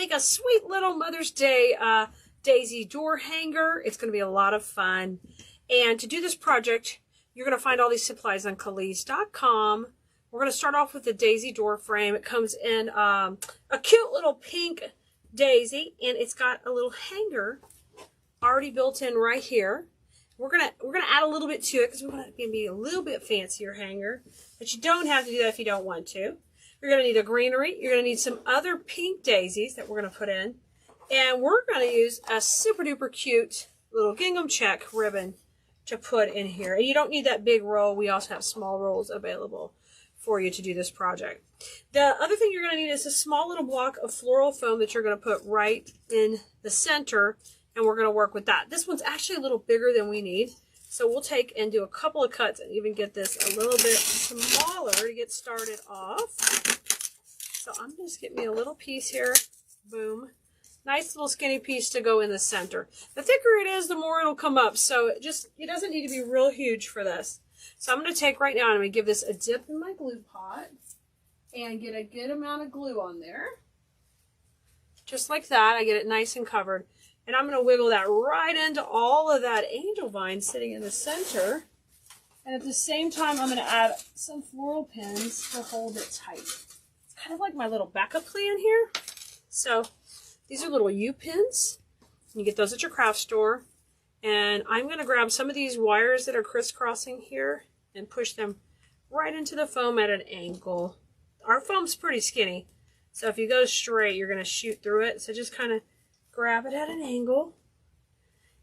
make a sweet little Mother's Day daisy door hanger. It's going to be a lot of fun. And to do this project, you're going to find all these supplies on Keleas.com. We're going to start off with the daisy door frame. It comes in a cute little pink daisy, and it's got a little hanger already built in right here. We're gonna add a little bit to it because we want it to be a little bit fancier hanger, but you don't have to do that if you don't want to. You're gonna need a greenery. You're gonna need some other pink daisies that we're gonna put in, and we're gonna use a super duper cute little gingham check ribbon to put in here. And you don't need that big roll. We also have small rolls available for you to do this project. The other thing you're gonna need is a small little block of floral foam that you're gonna put right in the center. And we're going to work with that. This one's actually a little bigger than we need. So we'll take and do a couple of cuts and even get this a little bit smaller to get started off. So I'm just getting me a little piece here. Boom. Nice little skinny piece to go in the center. The thicker it is, the more it'll come up. So it doesn't need to be real huge for this. So I'm going to take right now and I'm going to give this a dip in my glue pot and get a good amount of glue on there. Just like that. I get it nice and covered. And I'm going to wiggle that right into all of that angel vine sitting in the center. And at the same time, I'm going to add some floral pins to hold it tight. It's kind of like my little backup plan here. So these are little U-pins. You get those at your craft store. And I'm going to grab some of these wires that are crisscrossing here and push them right into the foam at an angle. Our foam's pretty skinny. So if you go straight, you're going to shoot through it. So just kind of grab it at an angle.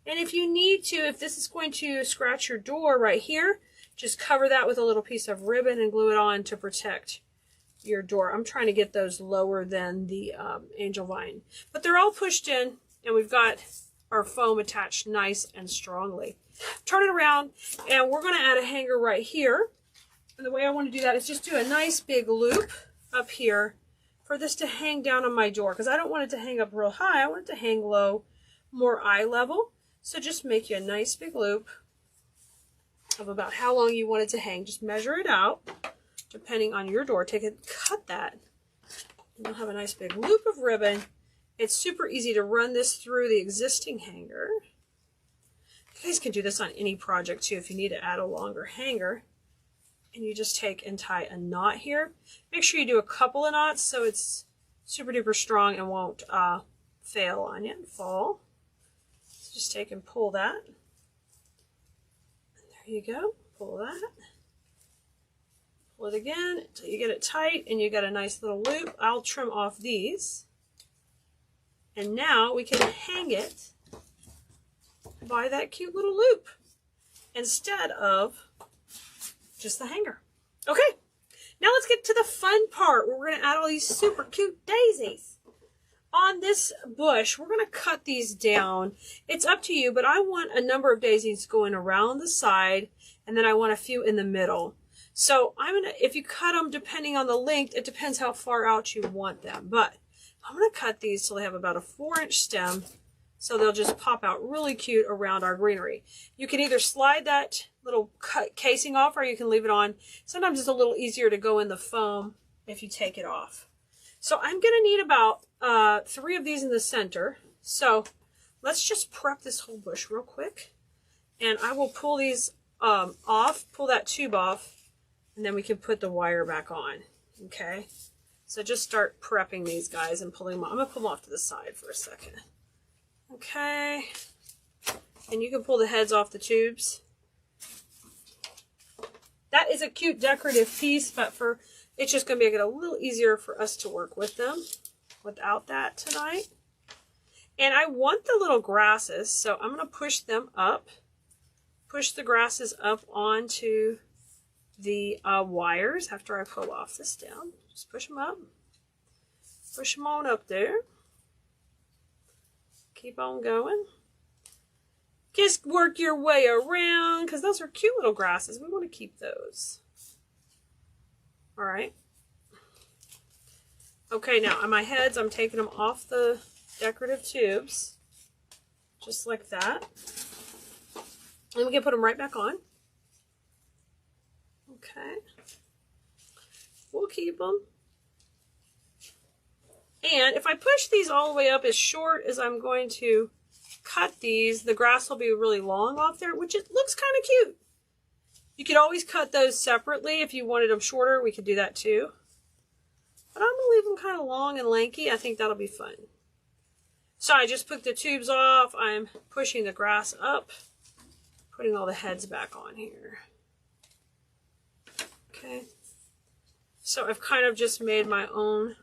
And if you need to, if this is going to scratch your door right here, just cover that with a little piece of ribbon and glue it on to protect your door. I'm trying to get those lower than the angel vine. But they're all pushed in, and we've got our foam attached nice and strongly. Turn it around, and we're going to add a hanger right here. And the way I want to do that is just do a nice big loop up here for this to hang down on my door, because I don't want it to hang up real high. I want it to hang low, more eye level. So just make you a nice big loop of about how long you want it to hang. Just measure it out, depending on your door. Take it, cut that, and you'll have a nice big loop of ribbon. It's super easy to run this through the existing hanger. You guys can do this on any project too if you need to add a longer hanger. And you just take and tie a knot here. Make sure you do a couple of knots so it's super duper strong and won't fail on you and fall. So just take and pull that. And there you go. Pull that. Pull it again until you get it tight and you got a nice little loop. I'll trim off these. And now we can hang it by that cute little loop instead of just the hanger. Okay, now let's get to the fun part where we're going to add all these super cute daisies. On this bush, we're going to cut these down. It's up to you, but I want a number of daisies going around the side, and then I want a few in the middle. So if you cut them depending on the length, it depends how far out you want them. But I'm going to cut these till they have about a 4-inch stem, so they'll just pop out really cute around our greenery. You can either slide that little casing off or you can leave it on. Sometimes it's a little easier to go in the foam if you take it off. So I'm going to need about 3 of these in the center. So let's just prep this whole bush real quick. And I will pull these off, pull that tube off, and then we can put the wire back on. Okay? So just start prepping these guys and pulling them off. I'm going to pull them off to the side for a second. Okay, and you can pull the heads off the tubes. That is a cute decorative piece, but it's just going to make it a little easier for us to work with them without that tonight. And I want the little grasses, so I'm going to push them up, push the grasses up onto the wires after I pull off the stem. Just push them up, push them on up there. Keep on going. Just work your way around because those are cute little grasses. We want to keep those. All right. Okay, now on my heads, I'm taking them off the decorative tubes. Just like that. And we can put them right back on. Okay. We'll keep them. And if I push these all the way up as short as I'm going to cut these, the grass will be really long off there, which it looks kind of cute. You could always cut those separately. If you wanted them shorter, we could do that too. But I'm going to leave them kind of long and lanky. I think that'll be fun. So I just put the tubes off. I'm pushing the grass up, putting all the heads back on here. Okay. So I've kind of just made my own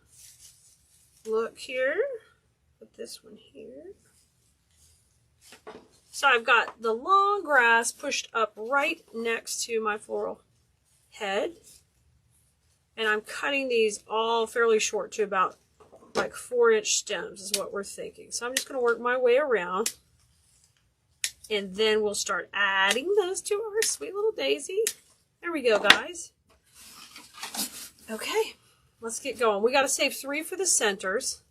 look here. Put this one here. So I've got the long grass pushed up right next to my floral head. And I'm cutting these all fairly short to about like 4-inch stems is what we're thinking. So I'm just going to work my way around. And then we'll start adding those to our sweet little daisy. There we go, guys. Okay, let's get going. We got to save 3 for the centers.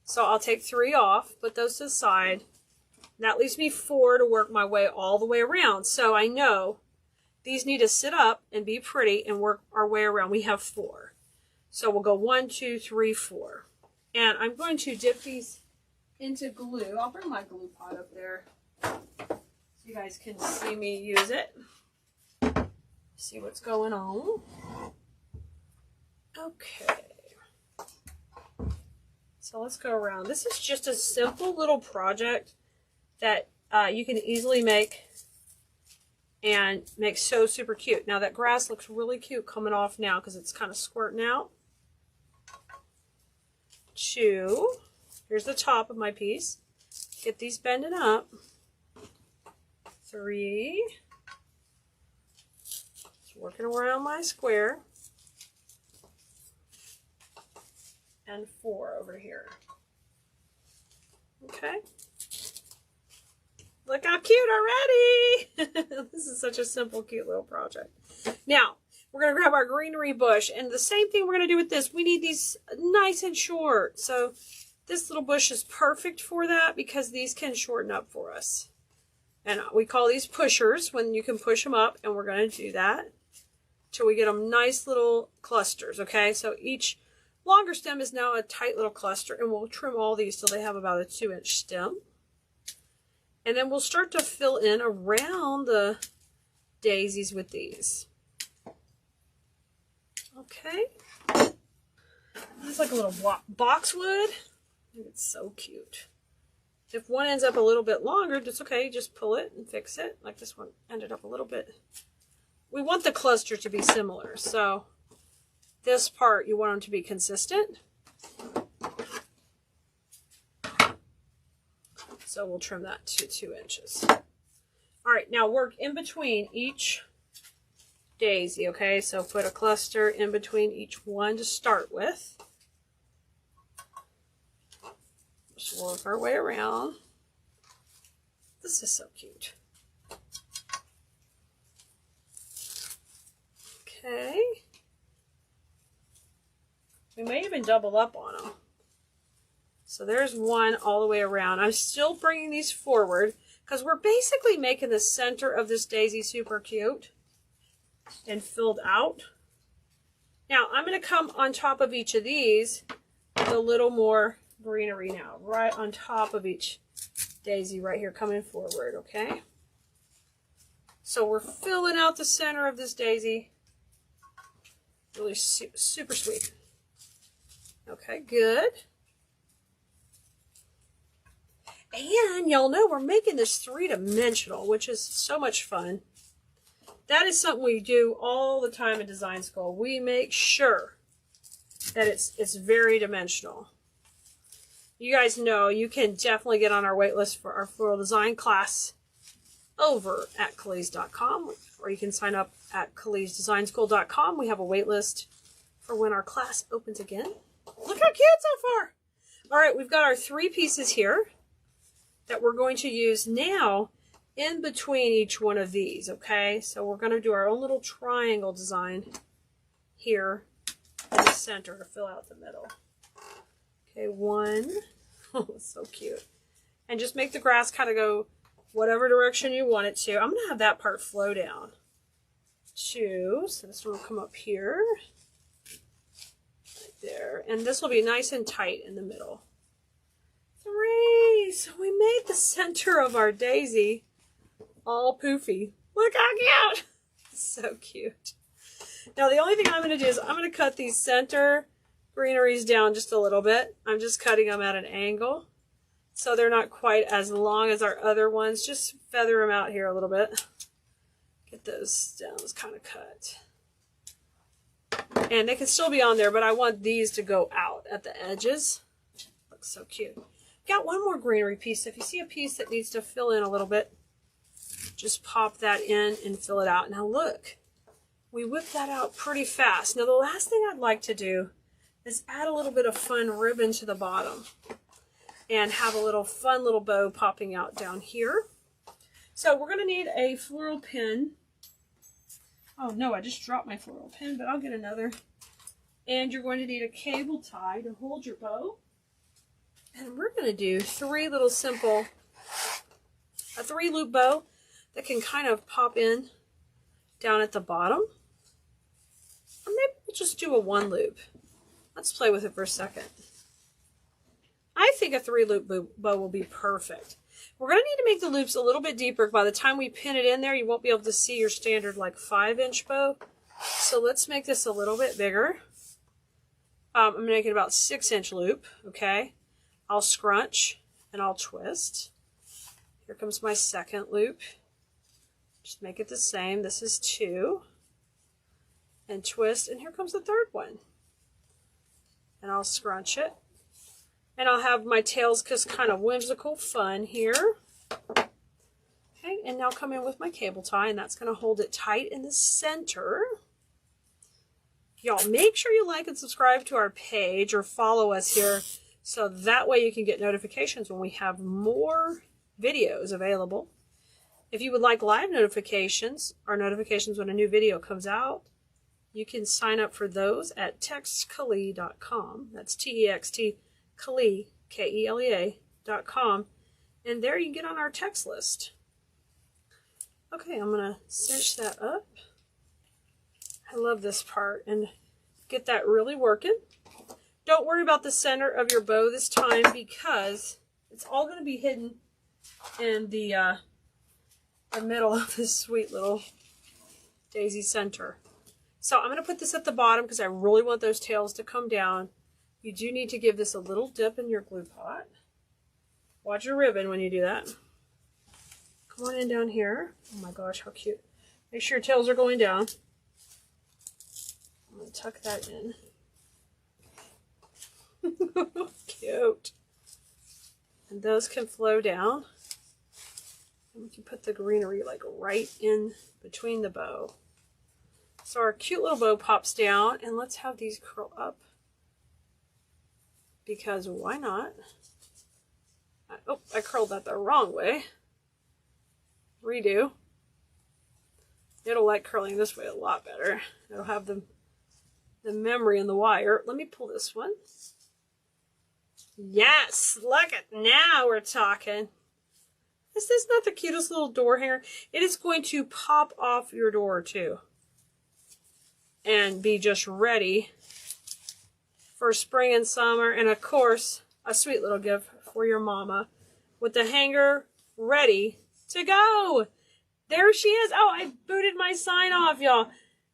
So I'll take 3 off, put those to the side. That leaves me 4 to work my way all the way around. So I know these need to sit up and be pretty and work our way around. We have 4. So we'll go 1, 2, 3, 4. And I'm going to dip these into glue. I'll bring my glue pot up there so you guys can see me use it. See what's going on. Okay. So let's go around. This is just a simple little project that you can easily make and make so super cute. Now that grass looks really cute coming off now because it's kind of squirting out. 2. Here's the top of my piece. Get these bending up. 3. Just working around my square. And 4 over here. Okay. Look how cute already! This is such a simple, cute little project. Now, we're going to grab our greenery bush. And the same thing we're going to do with this. We need these nice and short. So this little bush is perfect for that because these can shorten up for us. And we call these pushers when you can push them up. And we're going to do that till we get them nice little clusters. Okay, so each longer stem is now a tight little cluster. And we'll trim all these till they have about a 2-inch stem. And then we'll start to fill in around the daisies with these. Okay. This is like a little boxwood. It's so cute. If one ends up a little bit longer, that's okay. Just pull it and fix it. Like this one ended up a little bit. We want the cluster to be similar. So this part, you want them to be consistent. So we'll trim that to 2 inches. All right, now work in between each daisy, okay? So put a cluster in between each one to start with. Just work our way around. This is so cute. Okay. We may even double up on them. So there's one all the way around. I'm still bringing these forward because we're basically making the center of this daisy super cute and filled out. Now I'm going to come on top of each of these with a little more greenery now, right on top of each daisy right here coming forward, okay? So we're filling out the center of this daisy. Really super sweet. Okay, good. And y'all know we're making this 3-dimensional, which is so much fun. That is something we do all the time in design school. We make sure that it's very dimensional. You guys know you can definitely get on our wait list for our floral design class over at Keleas.com, or you can sign up at KeleasDesignSchool.com. We have a wait list for when our class opens again. Look how cute so far! All right, we've got our 3 pieces here that we're going to use now in between each one of these, okay? So we're going to do our own little triangle design here in the center to fill out the middle. Okay, 1. Oh, so cute. And just make the grass kind of go whatever direction you want it to. I'm going to have that part flow down. 2. So this one will come up here. there. And this will be nice and tight in the middle. 3. So we made the center of our daisy all poofy. Look how cute. So cute. Now the only thing I'm going to do is I'm going to cut these center greeneries down just a little bit. I'm just cutting them at an angle so they're not quite as long as our other ones. Just feather them out here a little bit. Get those stems kind of cut. And they can still be on there, but I want these to go out at the edges. Looks so cute. Got one more greenery piece. If you see a piece that needs to fill in a little bit, just pop that in and fill it out. Now look, we whipped that out pretty fast. Now the last thing I'd like to do is add a little bit of fun ribbon to the bottom and have a little fun little bow popping out down here. So we're going to need a floral pin. Oh no, I just dropped my floral pin, but I'll get another. And you're going to need a cable tie to hold your bow. And we're going to do 3 little simple, a 3-loop bow that can kind of pop in down at the bottom. Or maybe we'll just do a 1-loop. Let's play with it for a second. I think a 3-loop bow will be perfect. We're going to need to make the loops a little bit deeper. By the time we pin it in there, you won't be able to see your standard like 5-inch bow. So let's make this a little bit bigger. I'm going to make it about 6-inch loop, okay? I'll scrunch and I'll twist. Here comes my 2nd loop. Just make it the same. This is 2. And twist, and here comes the 3rd one. And I'll scrunch it. And I'll have my tails just kind of whimsical fun here. Okay, and now come in with my cable tie, and that's going to hold it tight in the center. Y'all, make sure you like and subscribe to our page or follow us here so that way you can get notifications when we have more videos available. If you would like live notifications or notifications when a new video comes out, you can sign up for those at textkeleas.com. That's T-E-X-T, Keleas, K-E-L-E-A.com. And there you can get on our text list. Okay, I'm going to cinch that up. I love this part. And get that really working. Don't worry about the center of your bow this time because it's all going to be hidden in the middle of this sweet little daisy center. So I'm going to put this at the bottom because I really want those tails to come down. You do need to give this a little dip in your glue pot. Watch your ribbon when you do that. Come on in down here. Oh my gosh, how cute. Make sure your tails are going down. I'm going to tuck that in. Cute. And those can flow down. And we can put the greenery like right in between the bow. So our cute little bow pops down, and let's have these curl up. Because why not? Oh, I curled that the wrong way. Redo. It'll like curling this way a lot better. It'll have the memory in the wire. Let me pull this one. Yes, look at, now we're talking. Is this not the cutest little door hanger? It is going to pop off your door too. And be just ready for spring and summer. And of course, a sweet little gift for your mama with the hanger ready to go. There she is. Oh, I booted my sign off, y'all.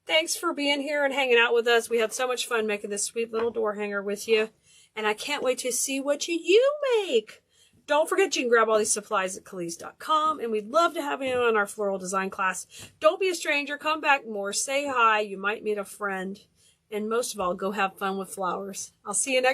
Thanks for being here and hanging out with us. We had so much fun making this sweet little door hanger with you. And I can't wait to see what you make. Don't forget you can grab all these supplies at Keleas.com. And we'd love to have you on our floral design class. Don't be a stranger. Come back more. Say hi. You might meet a friend. And most of all, go have fun with flowers. I'll see you next